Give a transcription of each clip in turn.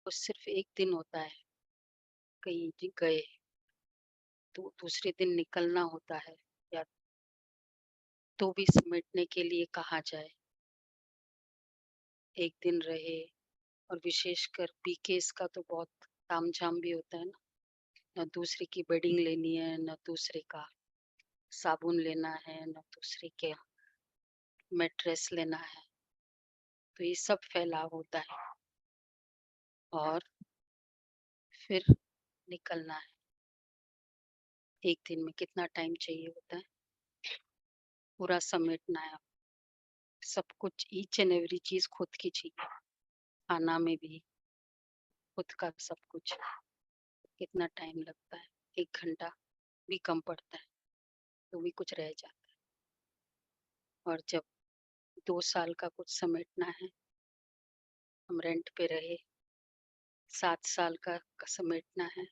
वो सिर्फ एक दिन होता है, कहीं गए तो दूसरे दिन निकलना होता है, या तो भी समेटने के लिए कहा जाए, एक दिन रहे। और विशेषकर बीकेस का तो बहुत तामझाम भी होता है ना, न दूसरे की बेडिंग लेनी है, न दूसरे का साबुन लेना है, न दूसरे के मैट्रेस लेना है, तो ये सब फैलाव होता है। और फिर निकलना है। एक दिन में कितना टाइम चाहिए होता है, पूरा समेटना है। सब कुछ, ईच एंड एवरी चीज खुद की चाहिए, खाना में भी खुद का सब कुछ। कितना टाइम लगता है, 1 घंटा भी कम पड़ता है, तो भी कुछ रह जाता है। और जब 2 साल का कुछ समेटना है, हम रेंट पे रहे, 7 साल का समेटना है,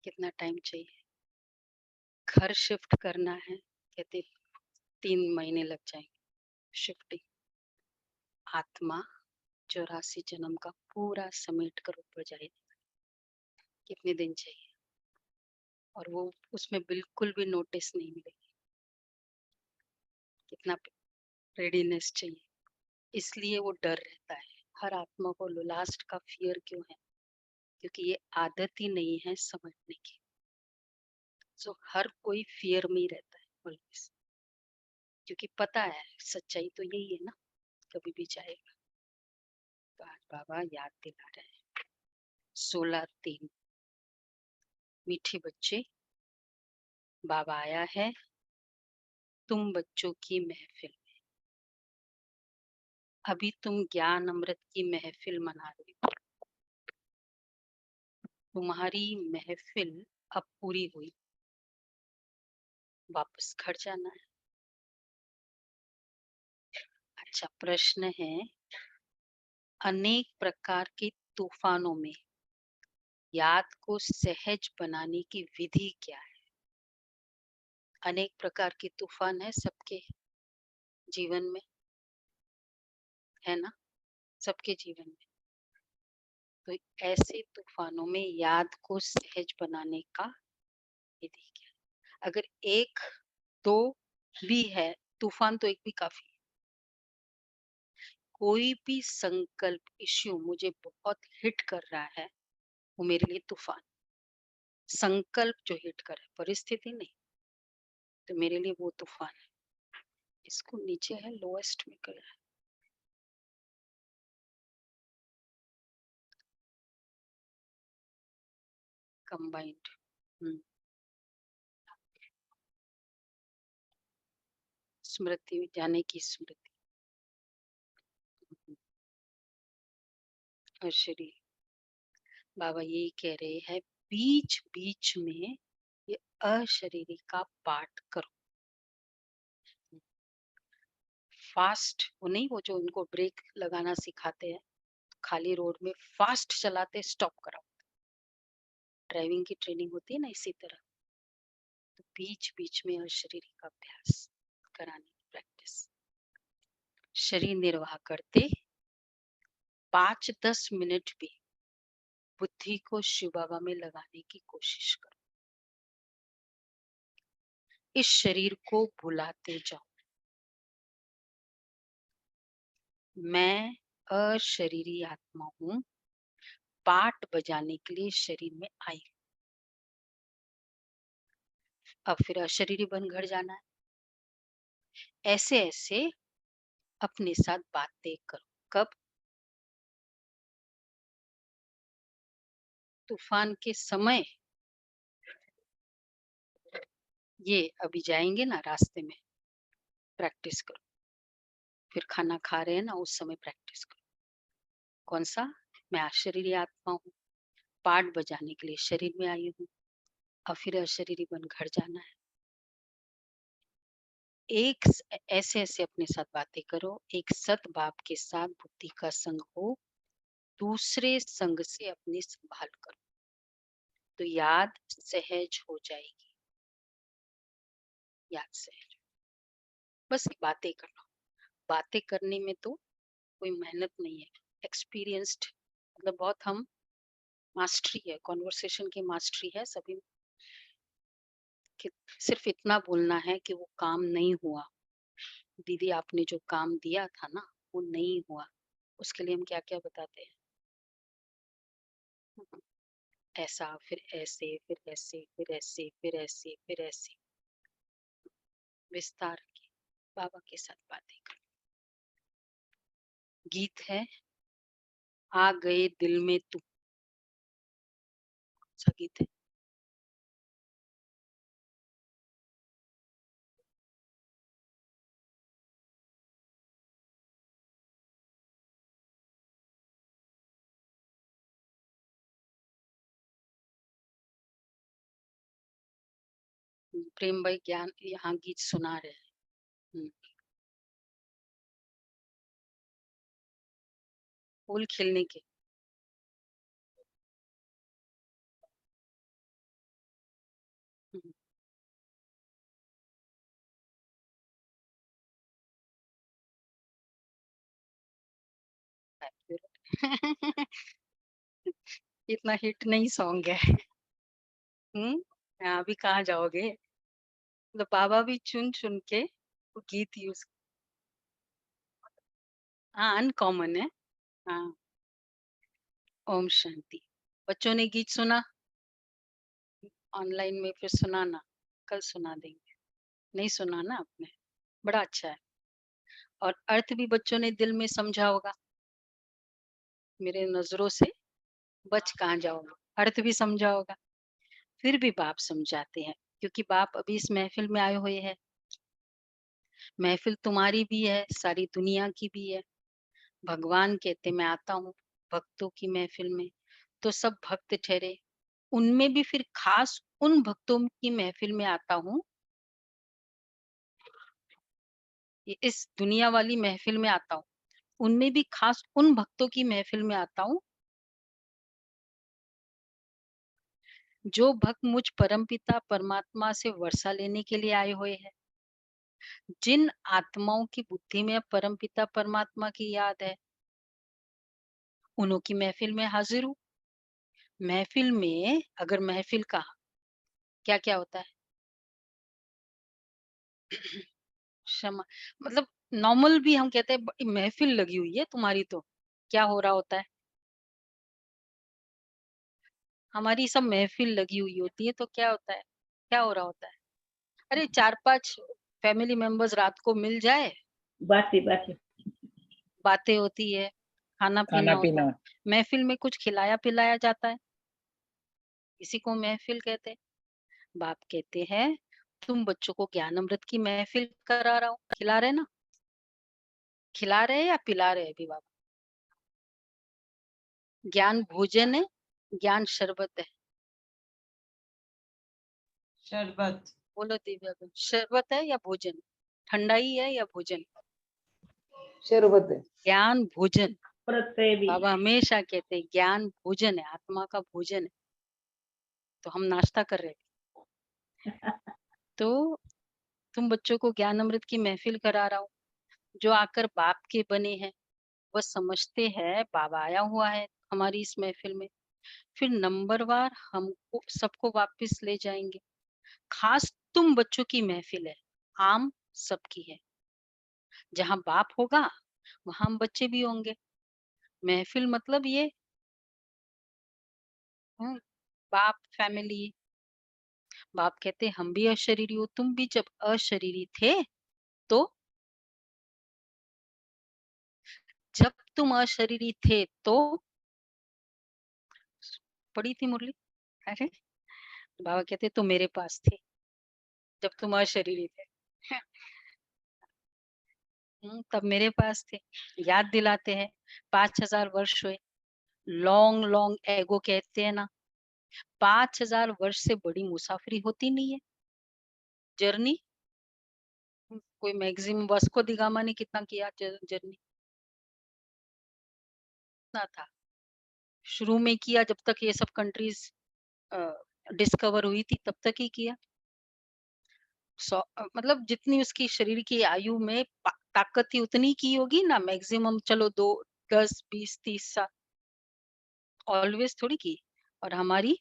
कितना टाइम चाहिए। घर शिफ्ट करना है, कहते 3 महीने लग जाएंगे शिफ्टिंग। आत्मा 84 जन्म का पूरा समेट कर ऊपर जाएगी, कितने दिन चाहिए। और वो उसमें बिल्कुल भी नोटिस नहीं मिलेगी, कितना रेडीनेस चाहिए। इसलिए वो डर रहता है हर आत्मा को। लास्ट का फियर क्यों है? क्योंकि ये आदत ही नहीं है समझने की। सो हर कोई फियर में ही रहता है ऑलवेज, क्योंकि पता है सच्चाई तो यही है ना, कभी भी जाएगा। तो आज बाबा याद दिला रहे हैं, 16/3। मीठे बच्चे, बाबा आया है तुम बच्चों की महफिल में। अभी तुम ज्ञान अमृत की महफिल मना रहे हो। तुम्हारी महफिल अब पूरी हुई, वापस घर जाना है। अच्छा, प्रश्न है, अनेक प्रकार के तूफानों में याद को सहज बनाने की विधि क्या है? अनेक प्रकार के तूफान है सबके जीवन में, है ना, सबके जीवन में। तो ऐसे तूफानों में याद को सहज बनाने का विधि क्या है? अगर एक दो भी है तूफान, तो एक भी काफी है। कोई भी संकल्प इश्यू मुझे बहुत हिट कर रहा है, वो मेरे लिए तूफान। संकल्प जो हिट करे, परिस्थिति नहीं, तो मेरे लिए वो तूफान है। इसको नीचे है, लोएस्ट में कर रहा है। कंबाइंड। स्मृति, जाने की स्मृति। और शरीर, बाबा यही कह रहे हैं, बीच बीच में ये अशरीरी का पाठ करो। फास्ट वो नहीं, वो जो उनको ब्रेक लगाना सिखाते हैं, खाली रोड में फास्ट चलाते स्टॉप कराओ। ड्राइविंग की ट्रेनिंग होती है ना, इसी तरह। तो बीच बीच में अशरीरी का अभ्यास कराने की प्रैक्टिस। शरीर निर्वाह करते 5-10 मिनट भी बुद्धि को शिव बाबा में लगाने की कोशिश करो। इस शरीर को भुलाते जाओ, मैं अशरीरी आत्मा हूँ, पाठ बजाने के लिए शरीर में आई। अब फिर अशरीरी बन घर जाना है। ऐसे ऐसे अपने साथ बातें करो। कब? तूफान के समय। ये अभी जाएंगे ना रास्ते में, प्रैक्टिस करो। फिर खाना खा रहे हैं ना, उस समय प्रैक्टिस करो। कौन सा? मैं अशरीरी आत्मा हूँ, पाठ बजाने के लिए शरीर में आई हूँ। अब फिर अशरीरी बन घर जाना है। ऐसे ऐसे अपने साथ बातें करो। एक सत बाप के साथ बुद्धि का संग हो, दूसरे संग से अपनी संभाल करो, तो याद सहज हो जाएगी। याद सहज, बस बातें करना। बातें करने में तो कोई मेहनत नहीं है, एक्सपीरियंस्ड मतलब बहुत हम मास्टरी है, कन्वर्सेशन की मास्टरी है सभी में, कि सिर्फ इतना बोलना है कि वो काम नहीं हुआ। दीदी आपने जो काम दिया था ना, वो नहीं हुआ। उसके लिए हम क्या-क्या बताते हैं। हुँ, हुँ। ऐसा, फिर ऐसे, फिर ऐसे, फिर ऐसे, फिर ऐसे, फिर ऐसे, विस्तार की बाबा के साथ बातें कर। गीत है, आ गए दिल में तू, सा गीत है। प्रेम भाई ज्ञान यहाँ गीत सुना रहे हैं। हुँ, फूल खिलने के। हुँ, एक्यूरेट। इतना हिट नहीं सॉन्ग है। हुँ, अभी कहाँ जाओगे? मतलब बाबा भी चुन-चुन के वो गीत यूज़। हाँ, अनकॉमन है। हाँ, ओम शांति। बच्चों ने गीत सुना ऑनलाइन में, फिर सुनाना, कल सुना देंगे। नहीं सुना ना आपने? बड़ा अच्छा है। और अर्थ भी बच्चों ने दिल में समझा होगा। मेरे नज़रों से बच कहाँ जाओगे? अर्थ भी समझा होगा। फिर भी बाप समझाते हैं, क्योंकि बाप अभी इस महफ़िल में आए हुए हैं। महफ़िल तुम्हारी भी है, सारी दुनिया की भी है। भगवान कहते मैं आता हूँ भक्तों की महफ़िल में, तो सब भक्त ठहरे। उनमें भी फिर ख़ास उन भक्तों की महफ़िल में आता हूँ, ये इस दुनिया वाली महफ़िल में आता हूँ। उनमें भी ख़ास उन भक्तों की महफ़िल में आता हूँ, जो भक्त मुझ परमपिता परमात्मा से वर्षा लेने के लिए आए हुए हैं। जिन आत्माओं की बुद्धि में परमपिता परमात्मा की याद है, उन्हों की महफ़िल में हाज़िर हूँ। महफ़िल में अगर महफ़िल कहा, क्या-क्या होता है? क्षमा, मतलब नॉर्मल भी हम कहते हैं महफ़िल लगी हुई है तुम्हारी तो, क्या हो रहा होता है? हमारी सब महफ़िल लगी हुई होती है तो क्या होता है? क्या हो रहा होता है? अरे 4-5 फैमिली मेंबर्स रात को मिल जाए, बातें बातें बातें होती है, खाना-पीना खाना होता है। पीना। महफ़िल में कुछ खिलाया-पिलाया जाता है, इसी को महफ़िल कहते हैं। बाप कहते हैं, तुम बच्चों को ज्ञान अमृत की महफ़िल करा रहा हूँ, खिला रहे ना? खिला रहे हैं या पिला रहे हैं अभी बाबा? ज्ञान भोजन है, ज्ञान शरबत है। शरबत। बोलो दिव्या बहन, शरबत है या भोजन? ठंडाई है या भोजन? शरबत है। ज्ञान भोजन। परत से भी। बाबा हमेशा कहते हैं ज्ञान भोजन है, आत्मा का भोजन है। तो हम नाश्ता कर रहे हैं। तो तुम बच्चों को ज्ञान अमृत की महफ़िल करा रहा हूँ, जो आकर बाप के बने हैं, वह समझते हैं बाबा आया हुआ है हमारी इस महफ़िल में। फिर नंबरवार हमको सबको वापस ले जाएँगे। खास तुम बच्चों की महफ़िल है, आम सबकी है। जहाँ बाप होगा, वहाँ हम बच्चे भी होंगे। महफ़िल मतलब ये, हुँ, बाप फैमिली। बाप कहते हम भी अशरीरी हो, तुम भी जब अशरीरी थे, तो जब तुम अशरीरी थे तो पड़ी थी मुरली? अरे! बाबा कहते तुम मेरे पास थे, जब तुम अशरीरी थे। तब मेरे पास थे। याद दिलाते हैं, 5000 वर्ष हुए। लॉन्ग लॉन्ग एगो कहते हैं ना, 5000 वर्ष से बड़ी मुसाफिरी होती नहीं है। जर्नी, कोई मैक्सिमम वास्को दी गामा ने कितना किया जर्नी? कितना था? शुरू में किया जब तक ये सब कंट्रीज़ अ, डिस्कवर हुई थी तब तक ही किया। मतलब जितनी उसकी शरीर की आयु में ताकत थी उतनी की होगी ना, मैक्सिमम चलो 2, 10, 20, 30 साल। ऑलवेज थोड़ी की। और हमारी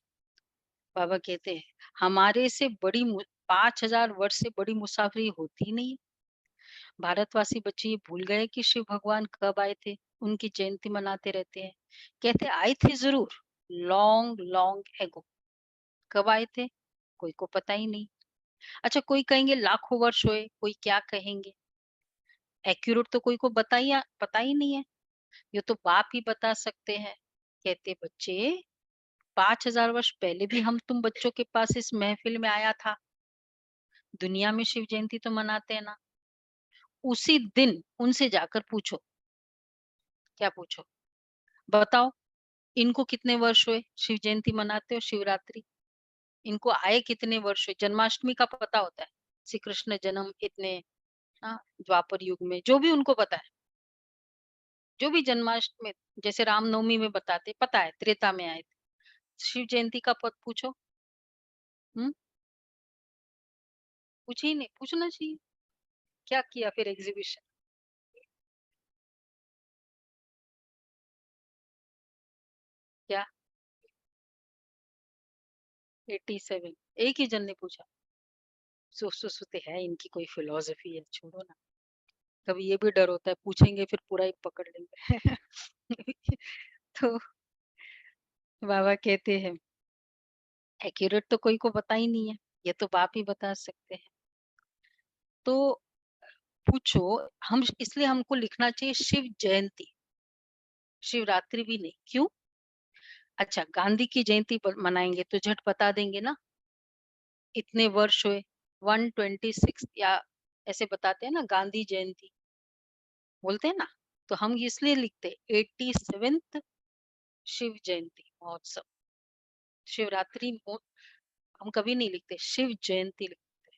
बाबा कहते हैं हमारे से बड़ी 5000 वर्ष से बड़ी मुसाफरी होती ही नहीं है। भारतवासी बच्चे ये भूल गए कि शिव भगवान कब आए थे, उनकी जयंती मनाते रहते हैं। कहते आए थे जरूर, लॉन्ग लॉन्ग एगो। कब आए थे कोई को पता ही नहीं। अच्छा, कोई कहेंगे लाखों वर्ष हुए, कोई क्या कहेंगे। एक्यूरेट तो कोई को पता ही नहीं है। ये तो बाप ही बता सकते हैं। कहते बच्चे 5000 वर्ष पहले भी हम तुम बच्चों के पास इस महफिल में आया था। दुनिया में शिव जयंती तो मनाते हैं ना। उसी दिन उनसे जाकर पूछो। क्या पूछो? बताओ, इनको कितने वर्ष हुए शिव जयंती मनाते हो, शिवरात्रि? इनको आए कितने वर्ष हुए? जन्माष्टमी का पता होता है, श्री कृष्ण जन्म इतने, द्वापर युग में, जो भी उनको पता है। जो भी जन्माष्टमी, जैसे रामनवमी में बताते, पता है त्रेता में आए थे। शिव जयंती का पद पूछो। हम्म, पूछे ही नहीं, पूछना चाहिए। क्या किया फिर एग्जीबिशन? क्या? 87? एक ही जन ने पूछा? सोचते है इनकी कोई फिलोसफी है, छोड़ो ना। कभी ये भी डर होता है, पूछेंगे फिर पूरा ही पकड़ लेंगे। तो बाबा कहते हैं एक्यूरेट तो कोई को पता ही नहीं है, ये तो बाप ही बता सकते हैं। तो पूछो, हम इसलिए हमको लिखना चाहिए शिव जयंती, शिवरात्रि भी नहीं। क्यों? अच्छा, गांधी की जयंती मनाएंगे तो झट बता देंगे ना, इतने वर्ष हुए, 126 या ऐसे बताते हैं ना, गांधी जयंती बोलते हैं ना। तो हम इसलिए लिखते 87th शिव जयंती महोत्सव। शिवरात्रि हम कभी नहीं लिखते, शिव जयंती लिखते।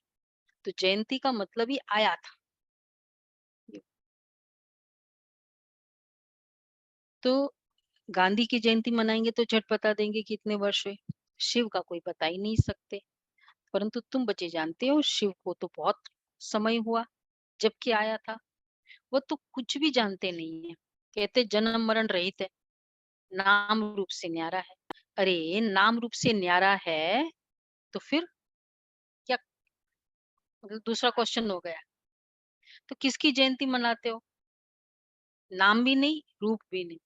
तो जयंती का मतलब ही आया था। तो गांधी की जयंती मनाएंगे तो झट बता देंगे कितने वर्ष हुए। शिव का कोई बता ही नहीं सकते। परंतु तुम बच्चे जानते हो शिव को तो बहुत समय हुआ जबकि आया था। वो तो कुछ भी जानते नहीं है। कहते जन्म मरण रहित है, नाम रूप से न्यारा है। अरे नाम रूप से न्यारा है तो फिर क्या? मतलब दूसरा क्वेश्चन हो गया। तो किसकी जयंती मनाते हो? नाम भी नहीं, रूप भी नहीं।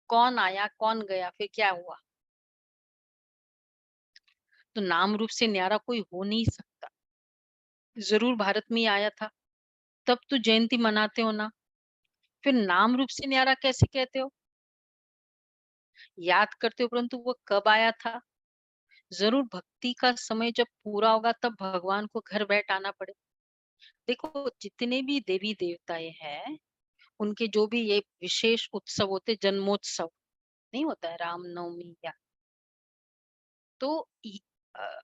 कौन आया, कौन गया, फिर क्या हुआ? तो नाम रूप से न्यारा कोई हो नहीं सकता। जरूर भारत में ही आया था, तब तो जयंती मनाते हो ना। फिर नाम रूप से न्यारा कैसे कहते हो? याद करते हो, परंतु वो कब आया था? जरूर भक्ति का समय जब पूरा होगा तब भगवान को घर बैठ आना पड़े। देखो जितने भी देवी देवताएं हैं, उनके जो भी ये विशेष उत्सव होते, जन्मोत्सव नहीं होता है, रामनवमी या तो अ,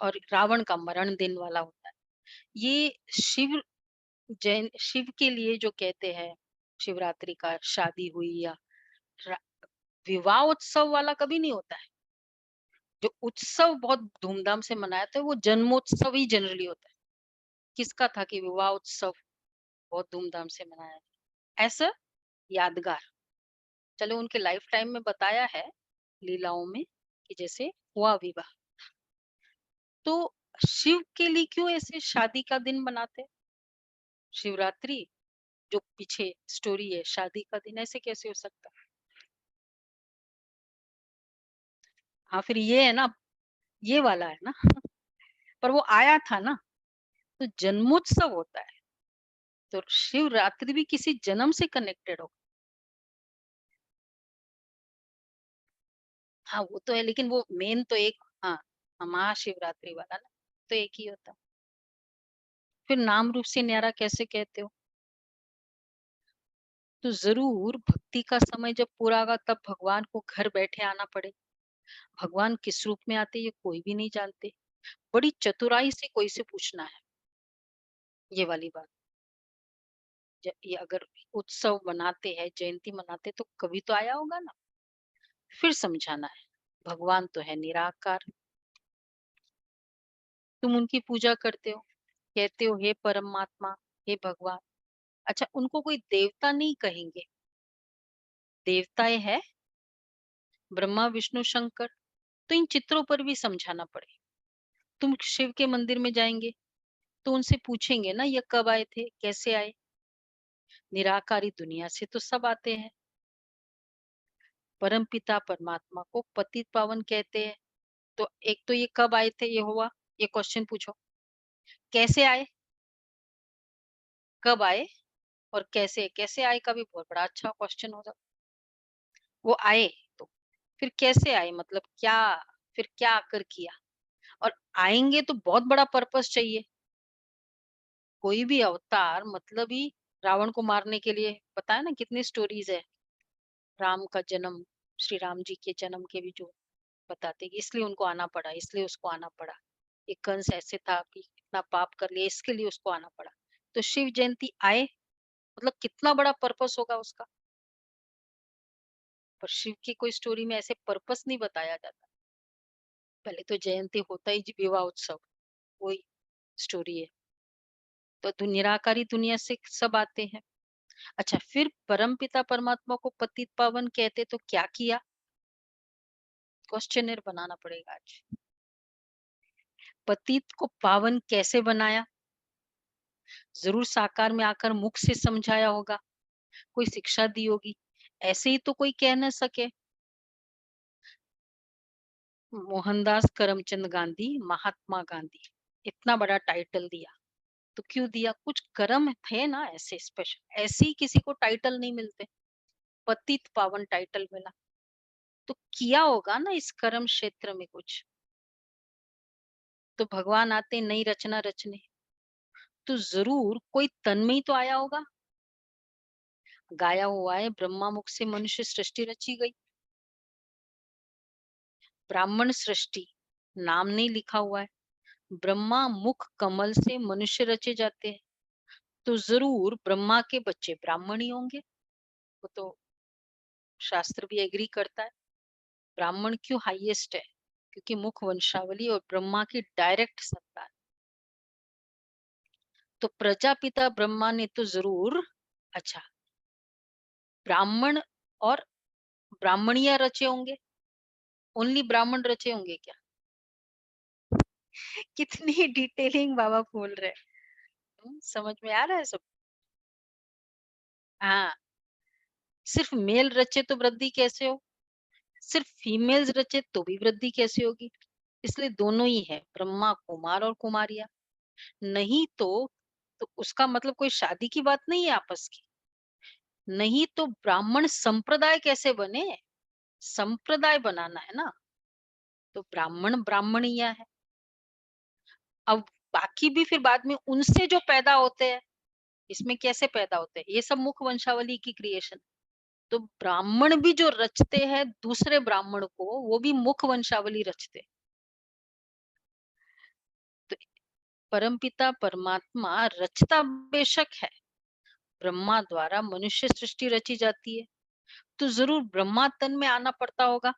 और रावण का मरण दिन वाला होता है। ये शिव शिव के लिए जो कहते हैं, शिवरात्रि का शादी हुई या रा- विवाह उत्सव वाला कभी नहीं होता है। जो उत्सव बहुत धूमधाम से मनाया था वो जन्मोत्सव ही जनरली होता है। किसका था कि विवाह उत्सव बहुत धूमधाम से मनाया था ऐसा यादगार? चलो उनके लाइफ टाइम में बताया है लीलाओं में कि जैसे हुआ विवाह। तो शिव के लिए क्यों ऐसे शादी का दिन मनाते? शिवरात्रि जो पीछे स्टोरी है, शादी का दिन ऐसे कैसे हो सकता? हाँ फिर ये है ना, ये वाला है ना। पर वो आया था ना, तो जन्मोत्सव होता है। तो शिवरात्रि भी किसी जन्म से कनेक्टेड हो। हाँ वो तो है, लेकिन वो मेन तो एक, हाँ महाशिवरात्रि वाला ना, तो एक ही होता। फिर नाम रूप से न्यारा कैसे कहते हो? तो जरूर भक्ति का समय जब पूरा होगा तब भगवान को घर बैठे आना पड़े। भगवान किस रूप में आते ये कोई भी नहीं जानते। बड़ी चतुराई से कोई से पूछना है ये वाली बात। ये अगर उत्सव मनाते हैं, जयंती मनाते तो कभी तो आया होगा ना। फिर समझाना है भगवान तो है निराकार। तुम उनकी पूजा करते हो, कहते हो हे परमात्मा, हे भगवान। अच्छा, उनको कोई देवता नहीं कहेंगे, देवताएं है ब्रह्मा विष्णु शंकर, तो इन चित्रों पर भी समझाना पड़े। तुम शिव के मंदिर में जाएंगे तो उनसे पूछेंगे ना, ये कब आए थे, कैसे आए। निराकारी दुनिया से तो सब आते हैं। परम पिता परमात्मा को पतित पावन कहते हैं, तो एक तो ये कब आए थे, ये हुआ, ये क्वेश्चन पूछो। कैसे आए, कब आए और कैसे, कैसे आए का भी बहुत बड़ा अच्छा क्वेश्चन होगा। वो आए तो फिर कैसे आए, मतलब क्या, फिर क्या आकर किया। और आएंगे तो बहुत बड़ा पर्पस चाहिए। कोई भी अवतार मतलब ही रावण को मारने के लिए, पता है ना कितनी स्टोरीज है। राम का जन्म, श्री राम जी के जन्म के भी जो बताते हैं कि इसलिए उनको आना पड़ा, इसलिए उसको आना पड़ा। एक कंस ऐसे था कि इतना पाप कर लिया, इसके लिए उसको आना पड़ा। तो शिव जयंती आए मतलब कितना बड़ा पर्पस होगा उसका। पर शिव की कोई स्टोरी में ऐसे पर्पस नहीं बताया जाता। पहले तो जयंती होता ही विवाह उत्सव, वही स्टोरी है। तो निराकारी दुनिया से सब आते हैं। अच्छा, फिर परम पिता परमात्मा को पतित पावन कहते तो क्या किया, क्वेश्चनर बनाना पड़ेगा आज। पतित को पावन कैसे बनाया, जरूर साकार में आकर मुख से समझाया होगा, कोई शिक्षा दी होगी। ऐसे ही तो कोई कह न सके। मोहनदास करमचंद गांधी, महात्मा गांधी, इतना बड़ा टाइटल दिया तो क्यों दिया, कुछ कर्म थे ना ऐसे स्पेशल। ऐसे ही किसी को टाइटल नहीं मिलते, पतित पावन टाइटल मिला तो किया होगा ना इस कर्म क्षेत्र में कुछ। तो भगवान आते नई रचना रचने, तो जरूर कोई तन में ही तो आया होगा। गाया हुआ है, ब्रह्मा मुख से मनुष्य सृष्टि रची गई। ब्राह्मण सृष्टि नाम नहीं लिखा हुआ है, ब्रह्मा मुख कमल से मनुष्य रचे जाते हैं। तो जरूर ब्रह्मा के बच्चे ब्राह्मण ही होंगे। वो तो शास्त्र भी एग्री करता है। ब्राह्मण क्यों हाईएस्ट है, क्योंकि मुख वंशावली और ब्रह्मा की डायरेक्ट सत्ता है। तो प्रजापिता ब्रह्मा ने तो जरूर, अच्छा, ब्राह्मण और ब्राह्मणिया रचे होंगे, ओनली ब्राह्मण रचे होंगे क्या। कितनी डिटेलिंग बाबा बोल रहे हैं। समझ में आ रहा है सब। हाँ, सिर्फ मेल रचे तो वृद्धि कैसे हो, सिर्फ फीमेल्स रचे तो भी वृद्धि कैसे होगी। इसलिए दोनों ही है, ब्रह्मा कुमार और कुमारिया। नहीं तो उसका मतलब कोई शादी की बात नहीं है आपस की। नहीं तो ब्राह्मण संप्रदाय कैसे बने, संप्रदाय बनाना है ना। तो ब्राह्मण ब्राह्मणिया है। अब बाकी भी फिर बाद में उनसे जो पैदा होते हैं, इसमें कैसे पैदा होते हैं, ये सब मुख वंशावली की क्रिएशन। तो ब्राह्मण भी जो रचते हैं दूसरे ब्राह्मण को, वो भी मुख वंशावली रचते। तो परमपिता परमात्मा रचता बेशक है, ब्रह्मा द्वारा मनुष्य सृष्टि रची जाती है, तो जरूर ब्रह्मा तन में आना पड़ता होगा।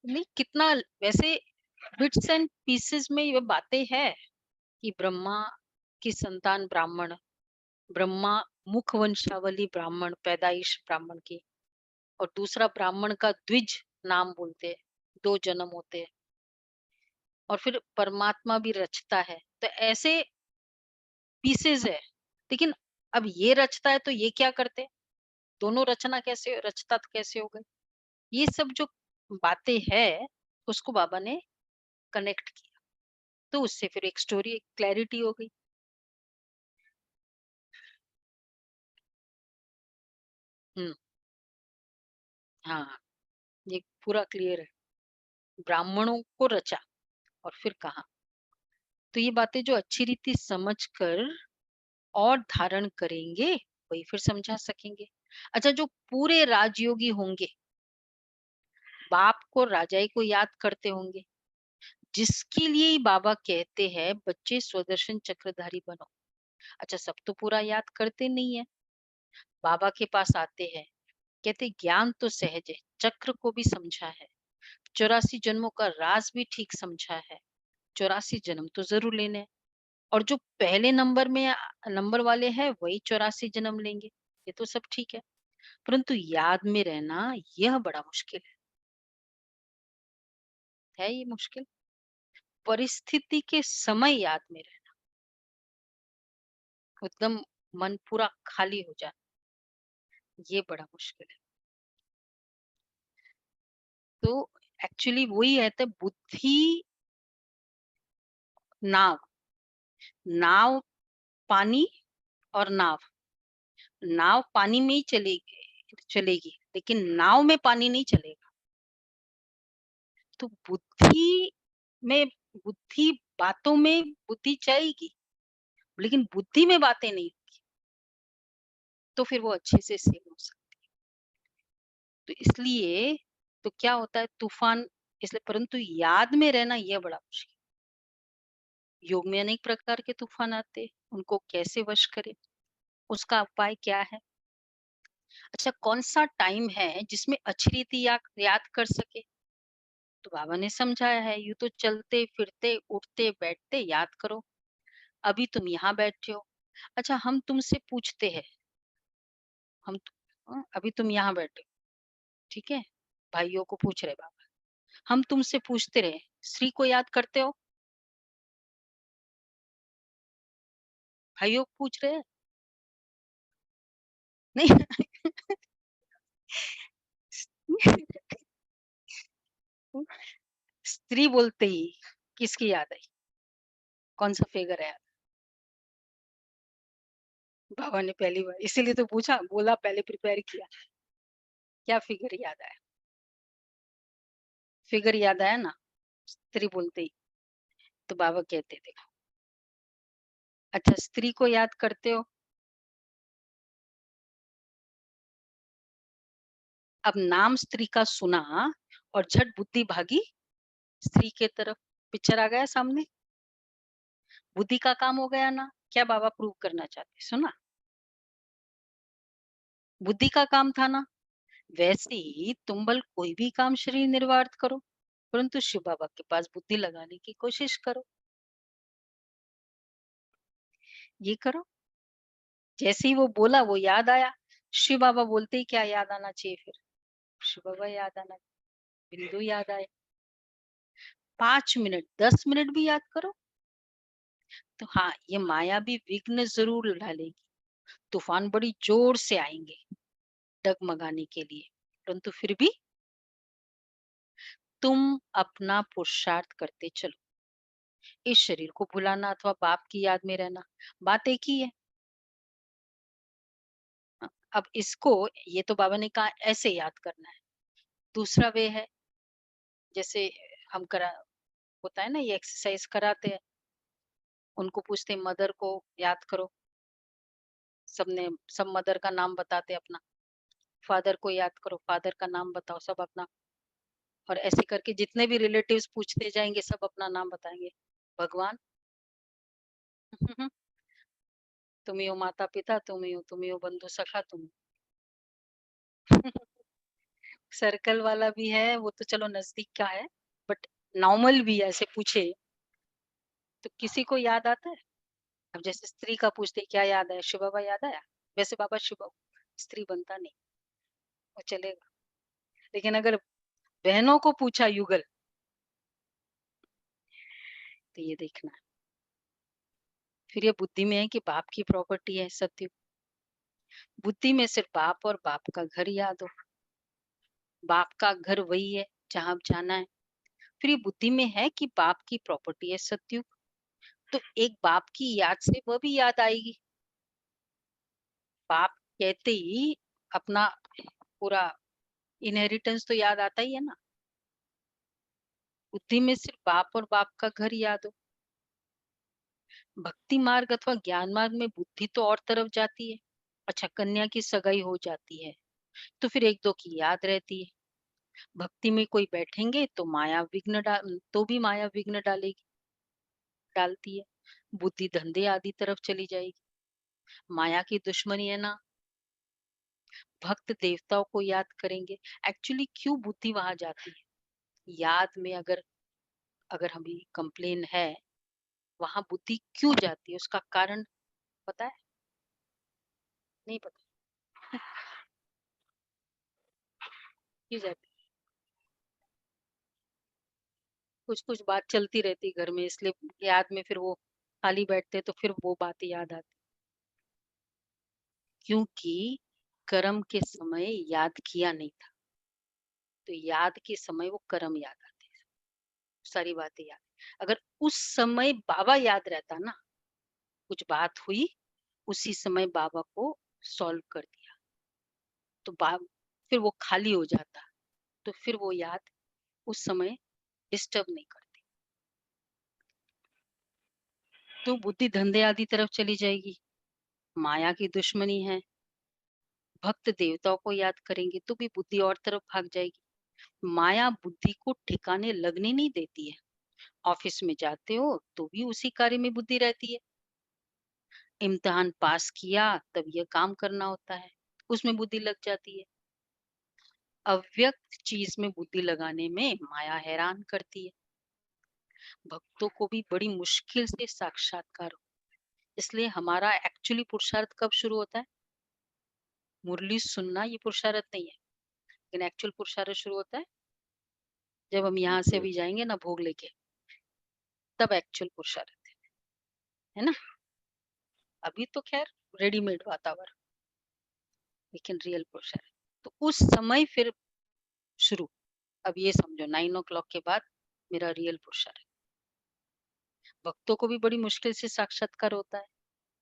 नहीं, कितना वैसे बिट्स एंड पीसेस में ये बातें है कि ब्रह्मा की संतान ब्राह्मण, ब्रह्मा मुख वंशावली ब्राह्मण, पैदाइश ब्राह्मण की, और दूसरा ब्राह्मण का द्विज नाम बोलते हैं, दो जन्म होते हैं। और फिर परमात्मा भी रचता है, तो ऐसे पीसेस है। लेकिन अब ये रचता है तो ये क्या करते, दोनों रचना कैसे, रचता कैसे हो गए, ये सब जो बातें है उसको बाबा ने कनेक्ट किया। तो उससे फिर एक स्टोरी, एक क्लैरिटी हो गई। हम्म, हाँ, ये पूरा क्लियर है। ब्राह्मणों को रचा और फिर कहा, तो ये बातें जो अच्छी रीति समझ कर और धारण करेंगे वही फिर समझा सकेंगे। अच्छा, जो पूरे राजयोगी होंगे, बाप को राजाई को याद करते होंगे, जिसके लिए ही बाबा कहते हैं बच्चे स्वदर्शन चक्रधारी बनो। अच्छा, सब तो पूरा याद करते नहीं है। बाबा के पास आते हैं, कहते ज्ञान तो सहज है, चक्र को भी समझा है, 84 जन्मों का राज भी ठीक समझा है, 84 जन्म तो जरूर लेने हैं। और जो पहले नंबर में नंबर वाले हैं वही 84 जन्म लेंगे, ये तो सब ठीक है। परंतु याद में रहना यह बड़ा मुश्किल है ये मुश्किल। परिस्थिति के समय याद में रहना, एकदम मन पूरा खाली हो जाना, ये बड़ा मुश्किल है। तो एक्चुअली वही है, तो बुद्धि नाव, नाव पानी और नाव, नाव पानी में ही चलेगी, लेकिन नाव में पानी नहीं चलेगा। तो बुद्धि बातों में बुद्धि जाएगी, लेकिन बुद्धि में बातें नहीं होगी, तो फिर वो अच्छे से सेव हो सकती है। तो इसलिए तो क्या होता है तूफान, इसलिए परंतु याद में रहना यह बड़ा मुश्किल। योग में अनेक प्रकार के तूफान आते हैं, उनको कैसे वश करें, उसका उपाय क्या है? अच्छा, कौन सा टाइम है जिसमें अच्छी रीति याद कर सके? तो बाबा ने समझाया है, यूं तो चलते फिरते उठते बैठते याद करो। अभी तुम यहाँ बैठे हो, अच्छा हम तुमसे पूछते हैं, अभी तुम यहाँ बैठे हो, ठीक है, भाइयों को पूछ रहे बाबा, हम तुमसे पूछते रहे श्री को याद करते हो? भाइयों को पूछ रहे हैं? नहीं। स्त्री बोलते ही किसकी याद आई? कौन सा फिगर है? बाबा ने पहली बार इसीलिए तो पूछा, बोला पहले प्रिपेयर किया। क्या फिगर याद आया? फिगर याद आया ना स्त्री बोलते ही? तो बाबा कहते थे, अच्छा स्त्री को याद करते हो? अब नाम स्त्री का सुना और झट बुद्धि भागी स्त्री के तरफ, पिक्चर आ गया सामने, बुद्धि का काम हो गया ना। क्या बाबा प्रूव करना चाहते, सुना? बुद्धि का काम था ना। वैसे ही तुम बल कोई भी काम शरीर निर्वाह करो, परंतु शिव बाबा के पास बुद्धि लगाने की कोशिश करो, ये करो। जैसे ही वो बोला वो याद आया, शिव बाबा बोलते ही क्या याद आना चाहिए फिर? शिव बाबा याद आना, बिंदु याद आए। 5 मिनट 10 मिनट भी याद करो तो हाँ, ये माया भी विघ्न जरूर डालेगी, तूफान बड़ी जोर से आएंगे डगमगाने के लिए, परंतु फिर भी तुम अपना पुरुषार्थ करते चलो। इस शरीर को भुलाना अथवा बाप की याद में रहना, बात एक ही है। अब इसको, ये तो बाबा ने कहा ऐसे याद करना है। दूसरा वे है, जैसे हम करा होता है ना, ये एक्सरसाइज कराते हैं, उनको पूछते हैं मदर को याद करो, सबने सब मदर का नाम बताते अपना, फादर को याद करो, फादर का नाम बताओ सब अपना, और ऐसे करके जितने भी रिलेटिव्स पूछते जाएंगे सब अपना नाम बताएंगे। भगवान, तुम ही हो माता पिता, तुम ही हो बंधु सखा, तुम। सर्कल वाला भी है वो तो चलो नजदीक का है, बट नॉर्मल भी ऐसे पूछे तो किसी को याद आता है? अब जैसे स्त्री का पूछते क्या याद है, शिव बाबा याद आया? वैसे बाबा शिव बाबा, स्त्री बनता नहीं, वो चलेगा। लेकिन अगर बहनों को पूछा युगल, तो ये देखना। फिर ये बुद्धि में है कि बाप की प्रॉपर्टी है सत्य, बुद्धि में सिर्फ बाप और बाप का घर याद हो, बाप का घर वही है जहां आप जाना है। फिर ये बुद्धि में है कि बाप की प्रॉपर्टी है सत्युग, तो एक बाप की याद से वह भी याद आएगी। बाप कहते ही अपना पूरा इनहेरिटेंस तो याद आता ही है ना। बुद्धि में सिर्फ बाप और बाप का घर याद हो। भक्ति मार्ग अथवा ज्ञान मार्ग में बुद्धि तो और तरफ जाती है। अच्छा, कन्या की सगाई हो जाती है तो फिर एक दो की याद रहती है। भक्ति में कोई बैठेंगे तो भी माया विघ्न डालती है। बुद्धि धंधे आदि तरफ चली जाएगी। माया की दुश्मनी है ना। भक्त देवताओं को याद करेंगे। एक्चुअली क्यों बुद्धि वहां जाती है याद में? अगर अगर हमें कंप्लेन है, वहां बुद्धि क्यों जाती है, उसका कारण पता है? नहीं पता। की जाती। कुछ कुछ बात चलती रहती घर में, इसलिए याद में फिर वो खाली बैठते तो फिर वो बातें याद आती, क्योंकि कर्म के समय याद किया नहीं था, तो याद के समय वो कर्म याद आते हैं, सारी बातें याद। अगर उस समय बाबा याद रहता ना, कुछ बात हुई उसी समय बाबा को सॉल्व कर दिया, तो फिर वो खाली हो जाता, तो फिर वो याद उस समय डिस्टर्ब नहीं करती, तो बुद्धि धंधे आदि तरफ चली जाएगी, माया की दुश्मनी है। भक्त देवताओं को याद करेंगे तो भी बुद्धि और तरफ भाग जाएगी। माया बुद्धि को ठिकाने लगने नहीं देती है। ऑफिस में जाते हो तो भी उसी कार्य में बुद्धि रहती है। इम्तिहान पास किया तब ये काम करना होता है, उसमें बुद्धि लग जाती है। अव्यक्त चीज में बुद्धि लगाने में माया हैरान करती है। भक्तों को भी बड़ी मुश्किल से साक्षात्कार हो, इसलिए हमारा एक्चुअली पुरुषार्थ कब शुरू होता है? मुरली सुनना ये पुरुषार्थ नहीं है, लेकिन एक्चुअल पुरुषार्थ शुरू होता है जब हम यहाँ से भी जाएंगे ना भोग लेके, तब एक्चुअल पुरुषार्थ है ना। अभी तो खैर रेडीमेड वातावरण, लेकिन रियल पुरुषार्थ तो उस समय फिर शुरू। अब ये समझो 9 o'clock के बाद मेरा रियल पुरुषार्थ। भक्तों को भी बड़ी मुश्किल से साक्षात्कार होता है।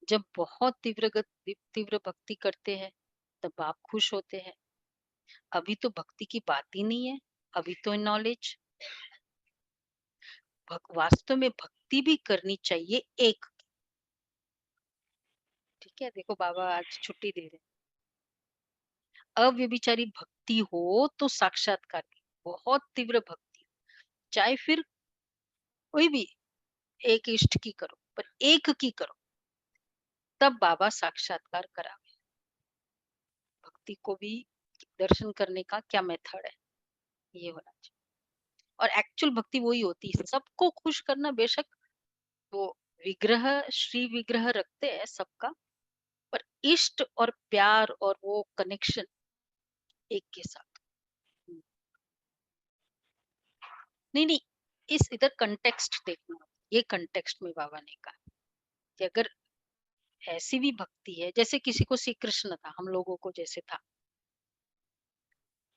जब बहुत तीव्र भक्ति करते हैं तब आप खुश होते हैं। अभी तो भक्ति की बात ही नहीं है, अभी तो नॉलेज। वास्तव में भक्ति भी करनी चाहिए एक। ठीक है, देखो बाबा आज छुट्टी दे रहे हैं। अव्यभिचारी भक्ति हो तो साक्षात्कार भी, बहुत तीव्र भक्ति, चाहे फिर कोई भी एक इष्ट की करो, पर एक की करो, तब बाबा साक्षात्कार करावे। भक्ति को भी दर्शन करने का क्या मेथड है, ये होना चाहिए। और एक्चुअल भक्ति वही होती है, सबको खुश करना। बेशक वो विग्रह श्री विग्रह रखते हैं सबका, पर इष्ट और प्यार और वो कनेक्शन एक के साथ। नहीं नहीं, इस इधर कंटेक्स्ट देखना, ये कंटेक्स्ट में बाबा ने कहा कि अगर ऐसी भी भक्ति है, जैसे किसी को श्री कृष्ण था, हम लोगों को जैसे था,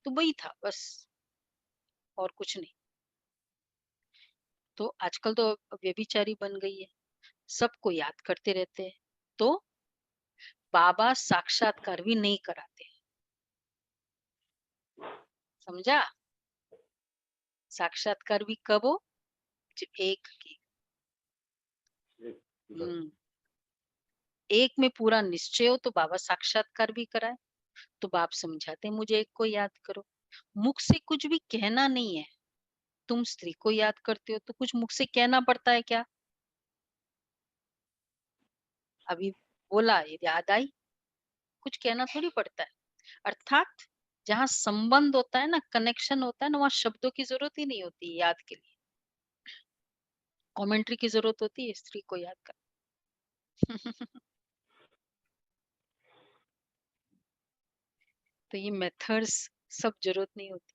तो वही था बस, और कुछ नहीं। तो आजकल तो व्यभिचारी बन गई है, सबको याद करते रहते हैं, तो बाबा साक्षात्कार भी नहीं कराते। समझा? साक्षात्कार भी कब हो? जब एक की एक में पूरा निश्चय हो तो बाबा साक्षात्कार भी कराए। तो बाप समझाते मुझे एक को याद करो, मुख से कुछ भी कहना नहीं है। तुम स्त्री को याद करते हो तो कुछ मुख से कहना पड़ता है क्या? अभी बोला, याद आई, कुछ कहना थोड़ी पड़ता है। अर्थात जहाँ संबंध होता है ना, कनेक्शन होता है ना, वहां शब्दों की जरूरत ही नहीं होती याद के लिए। कमेंट्री की जरूरत होती है स्त्री को याद कर। तो ये मेथड्स सब जरूरत नहीं होती,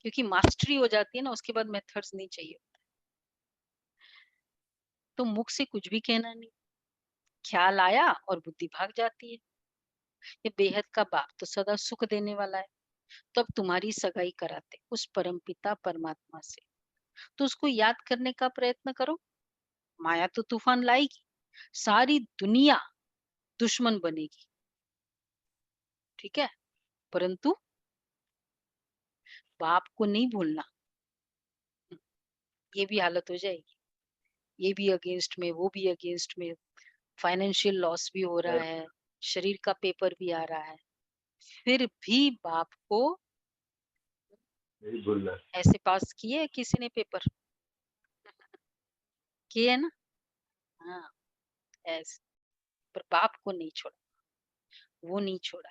क्योंकि मास्टरी हो जाती है ना, उसके बाद मेथड्स नहीं चाहिए। तो मुख से कुछ भी कहना नहीं, ख्याल आया और बुद्धि भाग जाती है। ये बेहद का बाप तो सदा सुख देने वाला है, तो अब तुम्हारी सगाई कराते उस परमपिता परमात्मा से, तो उसको याद करने का प्रयत्न करो। माया तो तूफान लाएगी, सारी दुनिया दुश्मन बनेगी, ठीक है, परंतु बाप को नहीं भूलना। ये भी हालत हो जाएगी, ये भी अगेंस्ट में, वो भी अगेंस्ट में, फाइनेंशियल लॉस भी हो रहा है, शरीर का पेपर भी आ रहा है, फिर भी बाप को नहीं भूलना। ऐसे पास किए किसी ने पेपर? किए ना? हाँ, ऐसे। पर बाप को नहीं छोड़ा, वो नहीं छोड़ा।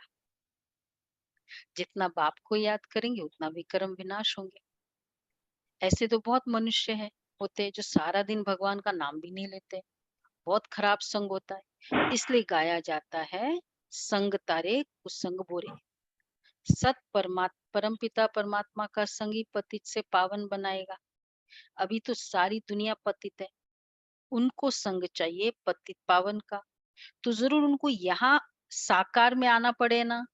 जितना बाप को याद करेंगे उतना विक्रम विनाश होंगे। ऐसे तो बहुत मनुष्य है होते हैं जो सारा दिन भगवान का नाम भी नहीं लेते, बहुत खराब संग होता है। इसलिए गाया जाता है, संग तारे कुसंग बुरे। सत परमपिता परमात्मा का संग ही पतित से पावन बनाएगा। अभी तो सारी दुनिया पतित है, उनको संग चाहिए पतित पावन का, तो जरूर उनको यहाँ साकार में आना पड़े ना।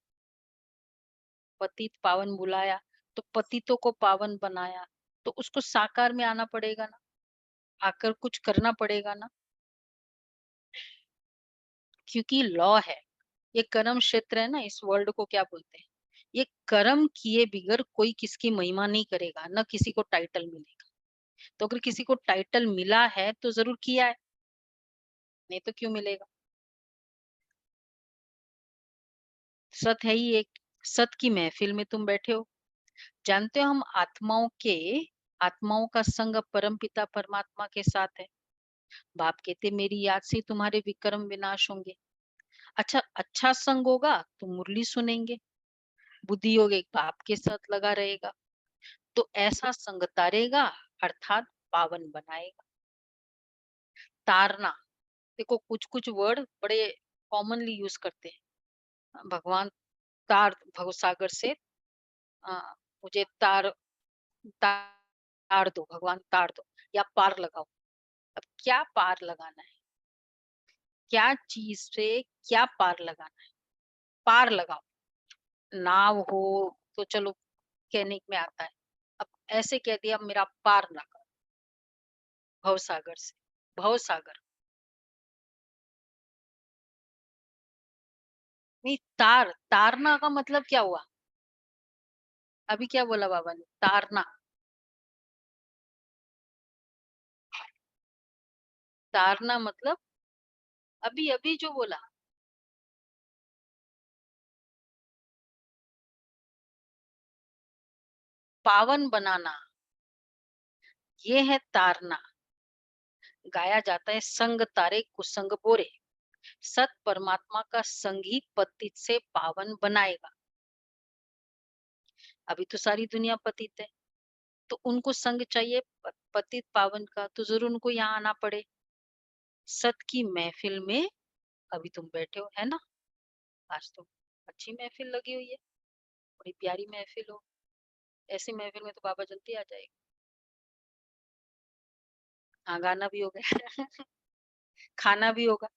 पतित पावन बुलाया तो पतितों को पावन बनाया, तो उसको साकार में आना पड़ेगा ना, आकर कुछ करना पड़ेगा ना, क्योंकि लॉ है। ये कर्म क्षेत्र है ना, इस वर्ल्ड को क्या बोलते हैं, ये कर्म किए बिगर कोई किसकी महिमा नहीं करेगा, न किसी को टाइटल मिलेगा। तो अगर किसी को टाइटल मिला है तो जरूर किया है, नहीं तो क्यों मिलेगा। सत है ही एक, सत की महफिल में तुम बैठे हो। जानते हो हम आत्माओं का संग परम पिता परमात्मा के साथ है। बाप कहते मेरी याद से तुम्हारे विक्रम विनाश होंगे। अच्छा अच्छा संग होगा तो मुरली सुनेंगे, बुद्धि योग एक बाप के साथ लगा रहेगा, तो ऐसा संग तारेगा, अर्थात पावन बनाएगा। तारना, देखो कुछ कुछ वर्ड बड़े कॉमनली यूज करते हैं। भगवान तार भव सागर से मुझे तार तार दो, भगवान तार दो, या पार लगाओ। अब क्या पार लगाना है, क्या चीज से क्या पार लगाना है, पार लगाओ। नाव हो तो चलो कहने में आता है, अब ऐसे कह दिया मेरा पार लगा भव सागर से, भव सागर नहीं। तारना का मतलब क्या हुआ, अभी क्या बोला बाबा ने, तारना। तारना मतलब अभी अभी जो बोला, पावन बनाना, ये है तारना। गाया जाता है संग तारे कुसंग बोरे, सत परमात्मा का संग ही पतित से पावन बनाएगा। अभी तो सारी दुनिया पतित है, तो उनको संग चाहिए पतित पावन का, तो जरूर उनको यहाँ आना पड़े। सत की महफिल में अभी तुम बैठे हो, है ना। आज तो अच्छी महफिल लगी हुई है, बड़ी प्यारी महफिल हो। ऐसी महफिल में तो बाबा जल्दी आ जाएगा। हाँ गाना भी होगा खाना भी होगा।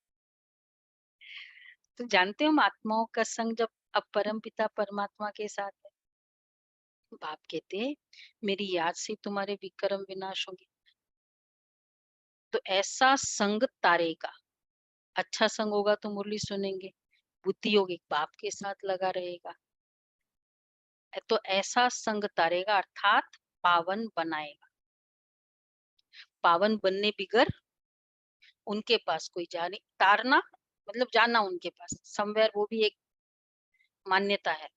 तो जानते हो हम आत्माओं का संग जब अब परम पिता परमात्मा के साथ है, बाप कहते हैं मेरी याद से तुम्हारे विक्रम विनाश होंगे। तो ऐसा संग तारेगा, अच्छा संग होगा तो मुरली सुनेंगे, बुद्धि योग एक बाप के साथ लगा रहेगा, तो ऐसा संग तारेगा, अर्थात पावन बनाएगा। पावन बनने बिगर उनके पास कोई जा नहीं। तारना मतलब जाना उनके पास, समवेयर, वो भी एक मान्यता है,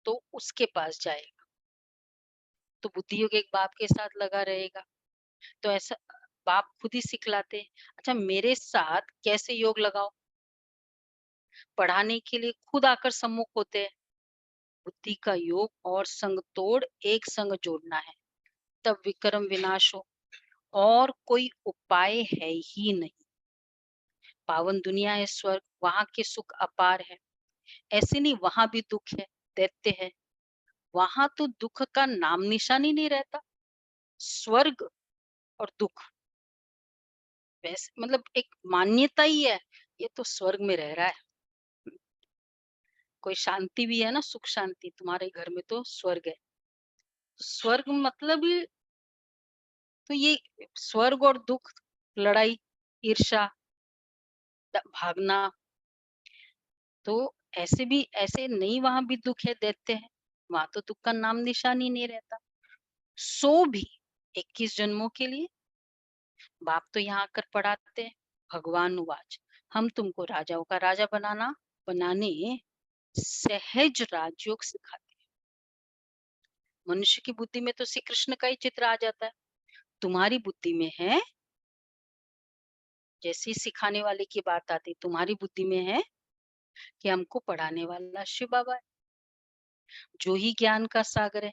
तो उसके पास जाएगा। तो बुद्धि योग एक बाप के साथ लगा रहेगा, तो ऐसा बाप खुद ही सिखलाते हैं। अच्छा मेरे साथ कैसे योग लगाओ, पढ़ाने के लिए खुद आकर सम्मुख होते हैं। बुद्धि का योग और संग तोड़ एक संग जोड़ना है, तब विक्रम विनाश हो, और कोई उपाय है ही नहीं। पावन दुनिया है स्वर्ग, वहां के सुख अपार है। ऐसे नहीं वहां भी दुख है, दैत्य है, वहां तो दुख का नाम निशान ही नहीं रहता। स्वर्ग और दुख वैसे मतलब एक मान्यता ही है, ये तो स्वर्ग में रह रहा है। कोई शांति भी है ना, सुख शांति, तुम्हारे घर में तो स्वर्ग है। स्वर्ग मतलब ही तो ये स्वर्ग और दुख, लड़ाई, ईर्ष्या, भागना, तो ऐसे भी ऐसे नहीं, वहां भी दुख है, दैत्य है, वहां तो दुख का नाम निशान ही नहीं रहता। सो भी 21 जन्मों के लिए बाप तो यहाँ आकर पढ़ाते हैं। भगवान उवाच, हम तुमको राजाओं का राजा बनाने सहज राजयोग सिखाते हैं। मनुष्य की बुद्धि में तो श्री कृष्ण का ही चित्र आ जाता है, तुम्हारी बुद्धि में है, जैसे ही सिखाने वाले की बात आती तुम्हारी बुद्धि में है कि हमको पढ़ाने वाला शिव बाबा है, जो ही ज्ञान का सागर है,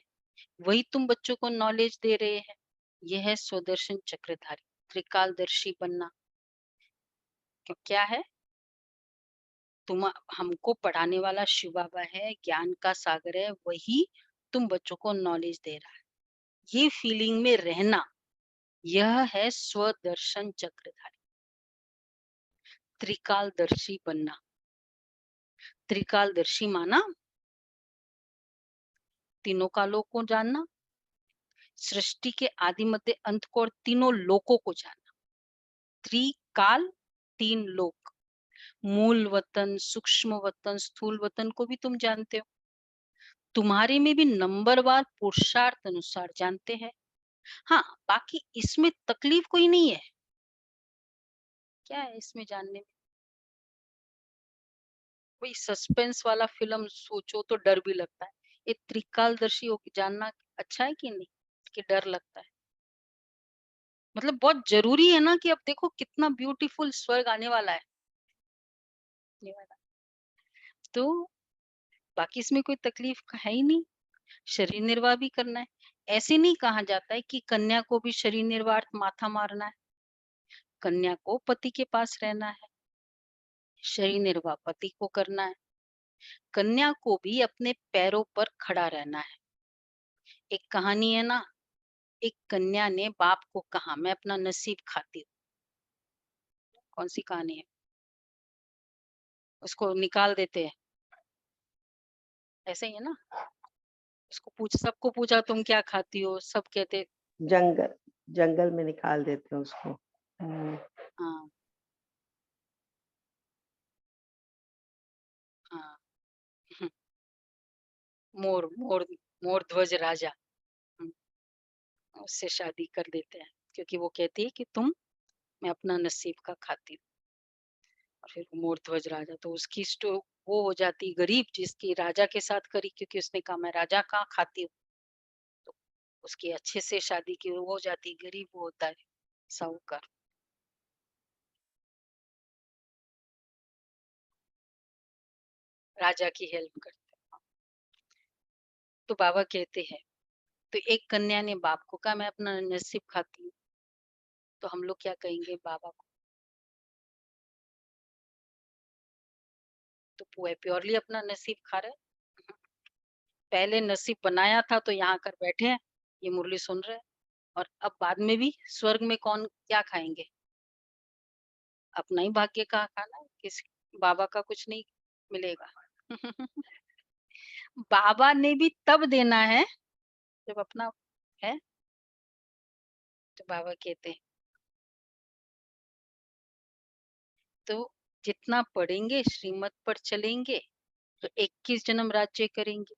वही तुम बच्चों को नॉलेज दे रहे हैं। यह है स्वदर्शन चक्रधारी, त्रिकालदर्शी बनना। क्यों क्या है, तुम हमको पढ़ाने वाला शिव बाबा है, ज्ञान का सागर है, वही तुम बच्चों को नॉलेज दे रहा है। ये फीलिंग में रहना, यह है स्वदर्शन चक्रधारी, त्रिकालदर्शी बनना। त्रिकालदर्शी माना तीनों कालों को जानना, सृष्टि के आदि मध्य अंत को और तीनों लोकों को जानना। त्रिकाल, तीन लोक, मूल वतन, सूक्ष्म वतन, स्थूल वतन को भी तुम जानते हो। तुम्हारे में भी नंबरवार पुरुषार्थ अनुसार जानते हैं। हाँ, बाकी इसमें तकलीफ कोई नहीं है। क्या है इसमें जानने में? कोई सस्पेंस वाला फिल्म सोचो तो डर भी लगता है। ये त्रिकालदर्शी हो के जानना अच्छा है कि नहीं, कि डर लगता है? मतलब बहुत जरूरी है ना, कि अब देखो कितना ब्यूटीफुल स्वर्ग आने वाला है ये वाला। तो बाकी इसमें कोई तकलीफ का है ही नहीं। शरीर निर्वाह भी करना है। ऐसे नहीं कहा जाता है कि कन्या को भी शरीर निर्वाह माथा मारना है। कन्या को पति के पास रहना है, शरीर निर्वाह पति को करना है। कन्या को भी अपने पैरों पर खड़ा रहना है। एक कहानी है ना, एक कन्या ने बाप को कहा मैं अपना नसीब खाती हूँ। कौन सी कहानी है? उसको निकाल देते हैं, ऐसे ही है ना। उसको सबको पूछा तुम क्या खाती हो, सब कहते जंगल जंगल में निकाल देते हैं उसको। हाँ हाँ। मोर मोर मोर ध्वज राजा, हम्म, उससे शादी कर देते हैं, क्योंकि वो कहती है कि तुम, मैं अपना नसीब का खाती हूँ। और फिर वो मोर ध्वज राजा, तो उसकी वो हो जाती गरीब, जिसकी राजा के साथ करी, क्योंकि उसने कहा मैं राजा का खाती हूँ। तो उसकी अच्छे से शादी की, वो हो जाती गरीब, वो होता है साहूकार। राजा की हेल्प करते हैं। तो बाबा कहते हैं, तो एक कन्या ने बाप को कहा मैं अपना नसीब खाती हूँ। तो हम लोग क्या कहेंगे बाबा को? तो वो प्योरली अपना नसीब खा रहे हैं। पहले नसीब बनाया था तो यहाँ कर बैठे हैं, ये मुरली सुन रहे हैं। और अब बाद में भी स्वर्ग में कौन क्या खाएंगे? अपना ही भाग्य का खाना है, किसी बाबा का कुछ नहीं मिलेगा। बाबा ने भी तब देना है जब अपना है। तो बाबा कहते हैं, तो जितना पढ़ेंगे श्रीमत पर चलेंगे तो 21 जन्म राज्य करेंगे।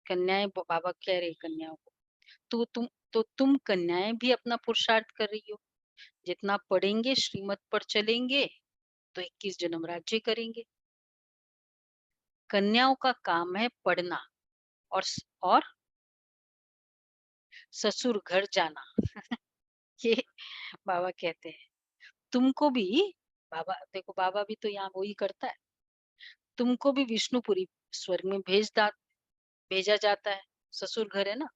कन्याएं, बाबा कह रहे कन्याओं को, तुम कन्याएं भी अपना पुरुषार्थ कर रही हो। जितना पढ़ेंगे श्रीमत पर चलेंगे तो 21 जन्म राज्य करेंगे। कन्याओं का काम है पढ़ना और ससुर घर जाना। ये बाबा कहते हैं। तुमको भी, बाबा देखो, बाबा भी तो यहाँ वही करता है। तुमको भी विष्णुपुरी स्वर्ग में भेजा जाता है। ससुर घर है ना,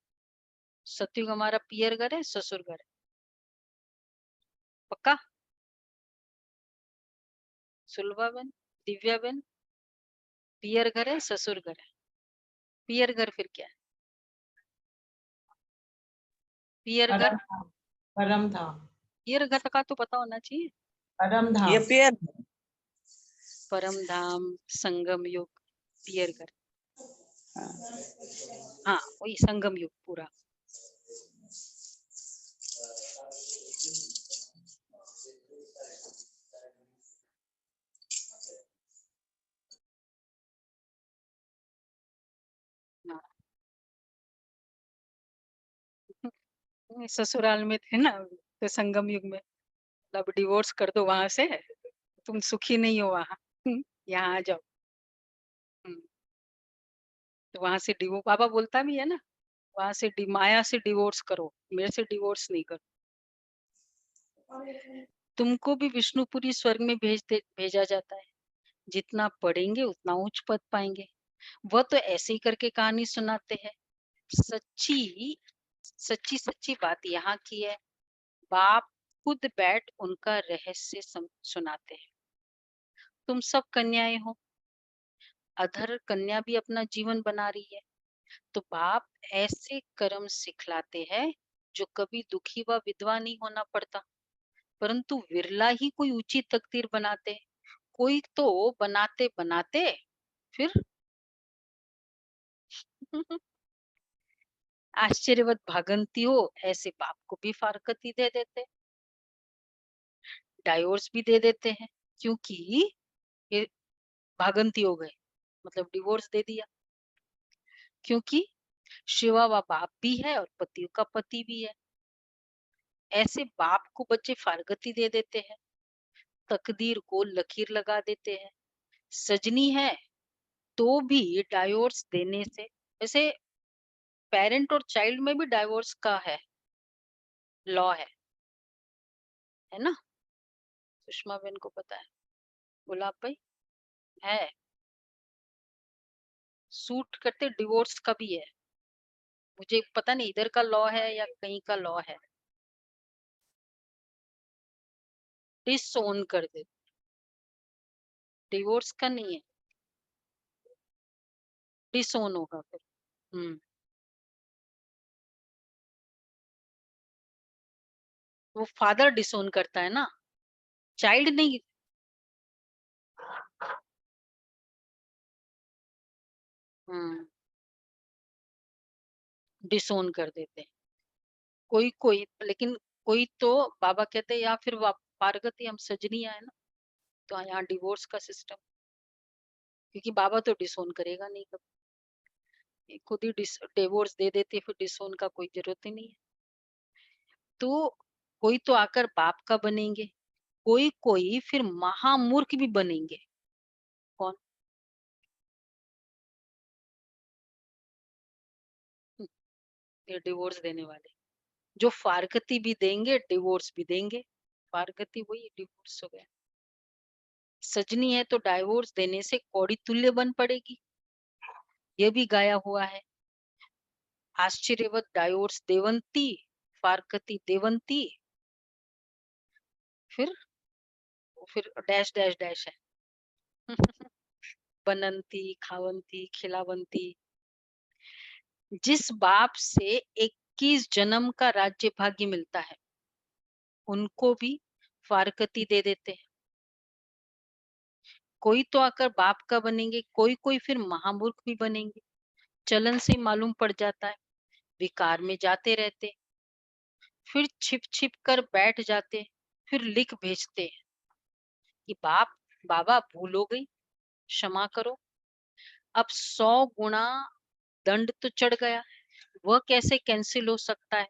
सतयुग हमारा पियर घर है, ससुर घर है। पक्का? सुलभा बहन, दिव्या बहन, पियर घर है, ससुर घर है। पियर घर फिर क्या है? पियर घर, परम धाम, परम धाम, पियर घर का तो पता होना चाहिए। परम ये धाम। पेड़ परम धाम, संगम युग, पियर घर। हाँ, वही संगम युग पूरा। हाँ। ससुराल में थे ना, तो संगम युग में, अब डिवोर्स कर दो वहां से, तुम सुखी नहीं हो वहां, यहाँ आ जाओ। हम्म, तो वहां से डिवो बाबा बोलता भी है ना, वहां से माया से डिवोर्स करो, मेरे से डिवोर्स नहीं करो। तुमको भी विष्णुपुरी स्वर्ग में भेजा जाता है। जितना पढ़ेंगे उतना उच्च पद पाएंगे। वह तो ऐसे ही करके कहानी सुनाते हैं। सच्ची सच्ची सच्ची बात यहाँ की है। बाप खुद बैठ उनका रहस्य सुनाते हैं। तुम सब कन्याएं हो, अधर कन्या भी अपना जीवन बना रही है, तो बाप ऐसे कर्म सिखलाते हैं जो कभी दुखी व विधवा नहीं होना पड़ता, परंतु विरला ही कोई ऊंची तकदीर बनाते हैं। कोई तो बनाते बनाते फिर आश्चर्यवत भागंती हो, ऐसे बाप को भी फारकती दे देते, डाइवोर्स भी दे देते हैं, क्योंकि ये भागंती हो गए, मतलब डिवोर्स दे दिया, क्योंकि शिवा व बाप भी है और पति का पति भी है। ऐसे बाप को बच्चे फारगती दे देते हैं, तकदीर को लकीर लगा देते हैं। सजनी है तो भी डाइवोर्स देने से, वैसे पेरेंट और चाइल्ड में भी डाइवोर्स का है, लॉ है ना? सुषमा बहन को पता है? गुलाब भाई है, सूट करते डिवोर्स का भी है, मुझे पता नहीं इधर का लॉ है या कहीं का लॉ है, डिसोन कर दे, डिवोर्स का नहीं है, डिसोन होगा फिर। वो फादर डिसोन करता है ना, चाइल्ड नहीं। डिसोन कर देते हैं कोई कोई, लेकिन कोई तो बाबा कहते हैं या फिर पारगति हम सजनिया है ना, तो यहाँ डिवोर्स का सिस्टम, क्योंकि बाबा तो डिसोन करेगा नहीं कभी, ये खुद ही डिवोर्स दे देते, फिर डिसोन का कोई जरूरत ही नहीं है। तो कोई तो आकर बाप का बनेंगे, कोई कोई फिर महामूर्ख भी बनेंगे। कौन? ये डिवोर्स देने वाले, जो फारगती भी देंगे डिवोर्स भी देंगे। फारगती वही डिवोर्स हो गया, सजनी है तो डाइवोर्स देने से कौड़ी तुल्य बन पड़ेगी, ये भी गाया हुआ है। आश्चर्यवत डाइवोर्स देवंती, फारकती देवंती, फिर डैश डैश डैश है। बनंती, खावंती, खिलावंती। जिस बाप से 21 जन्म का राज्य भाग्य मिलता है, उनको भी फारकती दे देते हैं। कोई तो आकर बाप का बनेंगे, कोई कोई फिर महामूर्ख भी बनेंगे, चलन से मालूम पड़ जाता है, विकार में जाते रहते, फिर छिप छिप कर बैठ जाते, फिर लिख भेजते कि बाबा भूल हो गई, क्षमा करो। अब 100 गुना दंड तो चढ़ गया, वह कैसे कैंसिल हो सकता है?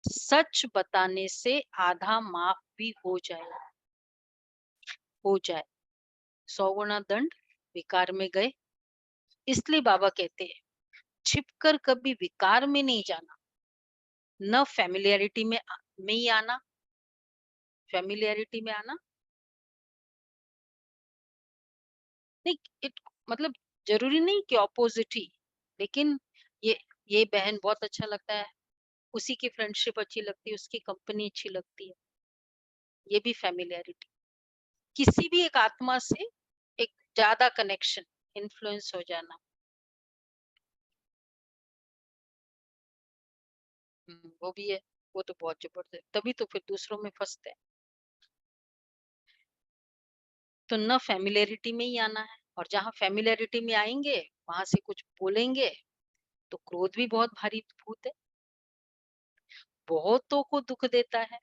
सच बताने से आधा माफ भी हो जाए। 100 गुना दंड, विकार में गए, इसलिए बाबा कहते हैं छिपकर कभी विकार में नहीं जाना, न फैमिलियरिटी में ही आना, फैमिलियरिटी में आना नहीं, मतलब जरूरी नहीं कि ऑपोजिट ही, लेकिन ये ये बहन बहुत अच्छा लगता है, उसी की फ्रेंडशिप अच्छी लगती है, उसकी कंपनी अच्छी लगती है, ये भी फैमिलियरिटी। किसी भी एक आत्मा से एक ज्यादा कनेक्शन, इन्फ्लुएंस हो जाना, वो भी है, वो तो बहुत जबरदस्त, तभी तो फिर दूसरों में फंसते हैं। तो न फैमिलियरिटी में ही आना है, और जहाँ फैमिलियरिटी में आएंगे वहां से कुछ बोलेंगे तो क्रोध भी बहुत भारी भूत है, बहुतों को दुख देता है।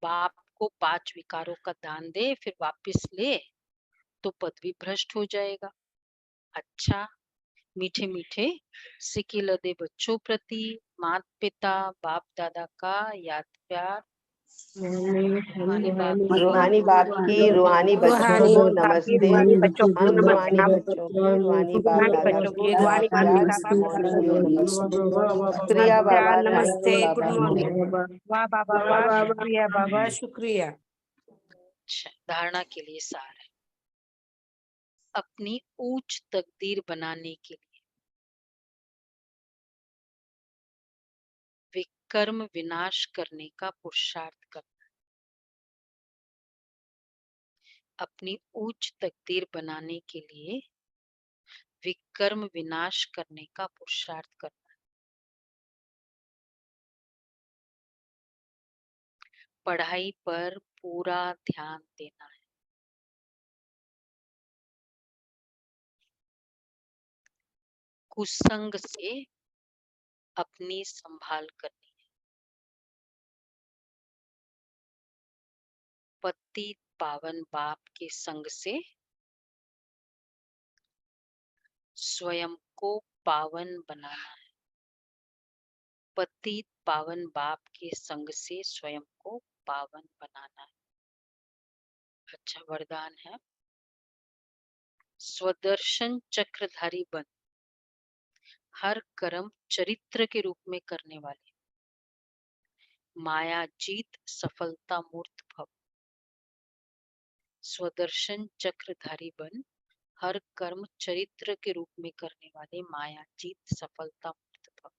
बाप को 5 विकारों का दान दे फिर वापस ले तो पदवी भ्रष्ट हो जाएगा। अच्छा, मीठे मीठे सिके लदे बच्चों प्रति माता पिता बाप दादा का याद प्यार, रूहानी बाप रूहानी बाप की रूहानी बच्चों रूहानी को बाप की नमस्ते। रूहानी बच्चों को हम नमस्ते। रूहानी हम बच्चों की रूहानी बाप रूहानी दादा बच्चों को की याद रूहानी प्यार, बाप गुड दादा मॉर्निंग को एंड नमस्ते। शुक्रिया अच्छा, बाबा, थैंक यू नमस्ते, गुड बाबा। मॉर्निंग। वाह बाबा वाह, शुक्रिया बाबा, शुक्रिया। अच्छा, धारणा के लिए सार है, अपनी ऊंच तकदीर बनाने के लिए विकर्म विनाश करने का पुरुषार्थ करना। अपनी उच्च तकदीर बनाने के लिए विकर्म विनाश करने का पुरुषार्थ करना है। पढ़ाई पर पूरा ध्यान देना है। कुसंग से अपनी संभाल करनी है। पति पावन बाप के संग से स्वयं को पावन बनाना है। पति पावन बाप के संग से स्वयं को पावन बनाना है। अच्छा वरदान है, स्वदर्शन चक्रधारी बन, हर कर्म चरित्र के रूप में करने वाले, माया जीत सफलता मूर्त भव। स्वदर्शन चक्रधारी बन, हर कर्म चरित्र के रूप में करने वाले, माया जीत सफलता मूर्त भव।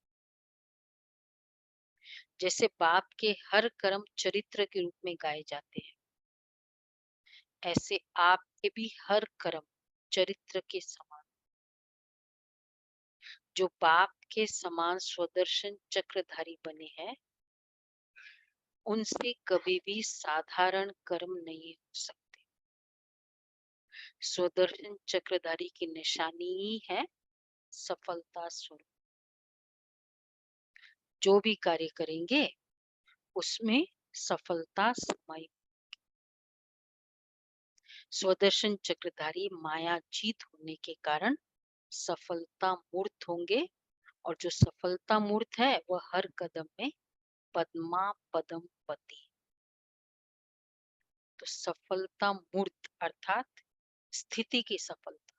जैसे बाप के हर कर्म चरित्र के रूप में गाए जाते हैं, ऐसे आपके भी हर कर्म चरित्र के समान, जो बाप के समान स्वदर्शन चक्रधारी बने हैं, उनसे कभी भी साधारण कर्म नहीं हो सकते। स्वदर्शन चक्रधारी की निशानी ही है सफलता स्वरूप। जो भी कार्य करेंगे उसमें सफलता समाई। स्वदर्शन चक्रधारी माया जीत होने के कारण सफलता मूर्त होंगे, और जो सफलता मूर्त है वह हर कदम में पद्मा पदम पति। तो सफलता मूर्त अर्थात स्थिति की सफलता।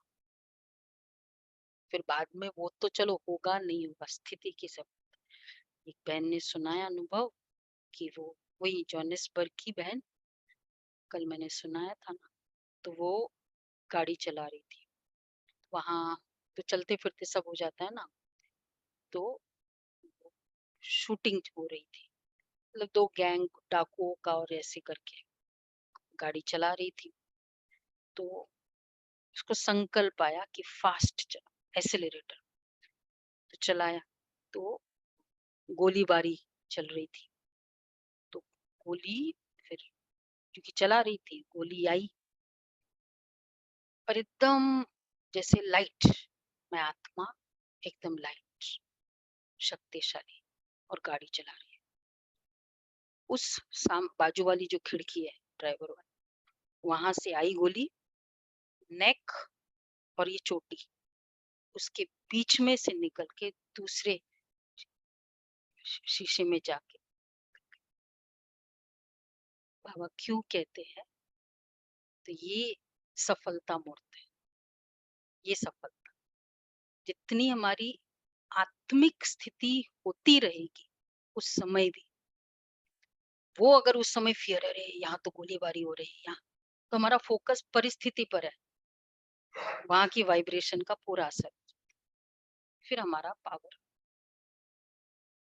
फिर बाद में वो तो चलो होगा नहीं होगा, स्थिति की सफलता। एक बहन ने सुनाया अनुभव कि वो वही जोहानिसबर्ग की बहन, कल मैंने सुनाया था ना, तो वो गाड़ी चला रही थी वहां, तो चलते फिरते सब हो जाता है ना, तो शूटिंग हो रही थी, मतलब दो गैंग डाकुओं का, और ऐसे करके गाड़ी चला रही थी। तो उसको संकल्प आया कि फास्ट चला, एक्सेलरेटर तो चलाया, तो गोलीबारी चल रही थी। तो गोली, फिर क्योंकि चला रही थी, गोली आई और एकदम जैसे लाइट, मैं आत्मा एकदम लाइट शक्तिशाली, और गाड़ी चला रही है। उस बाजू वाली जो खिड़की है ड्राइवर वाली, वहां से आई गोली, नेक और ये चोटी, उसके बीच में से निकल के दूसरे शीशे में जाके। बाबा क्यों कहते हैं, तो ये सफलता मूर्त है। ये सफलता जितनी हमारी आत्मिक स्थिति होती रहेगी उस समय भी, वो अगर उस समय फियर, अरे यहाँ तो गोलीबारी हो रही है, यहाँ तो हमारा फोकस परिस्थिति पर है, वहां की वाइब्रेशन का पूरा असर, फिर हमारा पावर,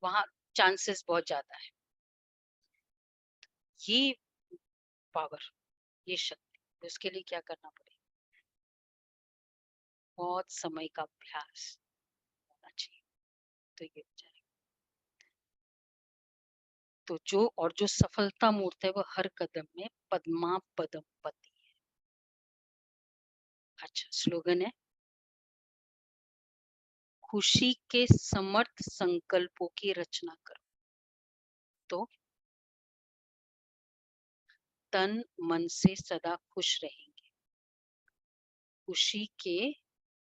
वहां चांसेस बहुत ज्यादा है। ये पावर, ये शक्ति, उसके लिए क्या करना पड़ेगा, बहुत समय का अभ्यास होना चाहिए, तो ये हो जाएगा। तो जो सफलता मूर्त है वो हर कदम में पद्मा पदम पति है। अच्छा स्लोगन है, खुशी के समर्थ संकल्पों की रचना करो, तो तन मन से सदा खुश रहेंगे। खुशी के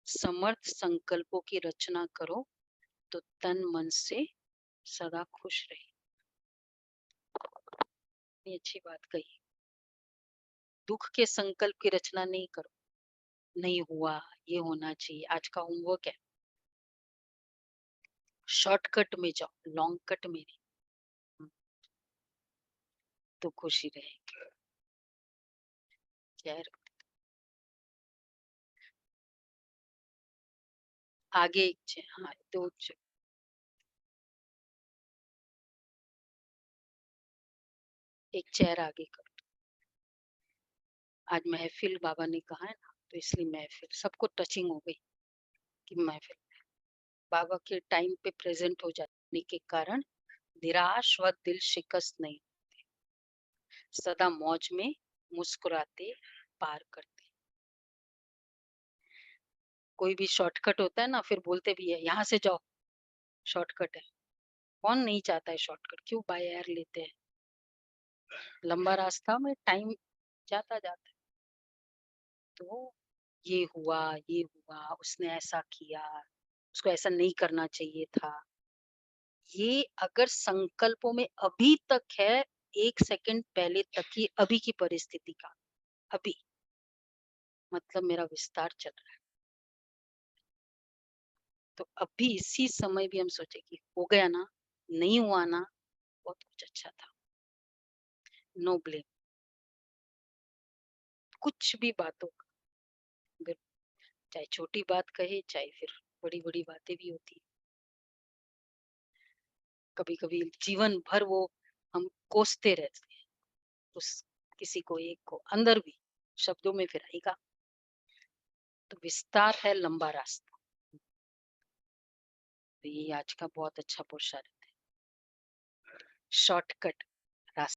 समर्थ संकल्पों की रचना करो, तो तन मन से सदा खुश रहेंगे। ये अच्छी बात कही। दुख के संकल्प की रचना नहीं करो, नहीं हुआ, ये होना चाहिए, आज का होमवर्क है, शॉर्टकट में जाओ, लॉन्ग कट में नहीं, तो खुशी रहेगी। जय रघु। आगे हाँ दो एक चेयर आगे करो। आज महफिल बाबा ने कहा है ना, तो इसलिए महफिल सबको टचिंग हो गई कि महफिल बाबा के टाइम पे प्रेजेंट हो जाने के कारण निराश व दिल शिकस्त नहीं, सदा मौज में मुस्कुराते पार करते। कोई भी शॉर्टकट होता है ना, फिर बोलते भी है यहाँ से जाओ, शॉर्टकट है। कौन नहीं चाहता है शॉर्टकट, क्यों बाय एयर लेते हैं? लंबा रास्ता में टाइम जाता जाता है। तो ये हुआ, उसने ऐसा किया, उसको ऐसा नहीं करना चाहिए था। ये अगर संकल्पों में अभी तक है, 1 सेकंड पहले तक की अभी की परिस्थिति का, अभी मतलब मेरा विस्तार चल रहा है। तो अभी इसी समय भी हम सोचे कि हो गया ना, नहीं हुआ ना, बहुत कुछ अच्छा था। नो ब्लेम, कुछ भी बातों का, अगर चाहे छोटी बात कहे, चाहे फिर बड़ी-बड़ी बातें भी होती हैं। कभी-कभी जीवन भर वो हम कोसते रहते हैं, उस किसी को, एक को, अंदर भी शब्दों में फिर आएगा। तो विस्तार है लंबा रास्ता। तो ये आज का बहुत अच्छा पुरुषार्थ है। शॉर्टकट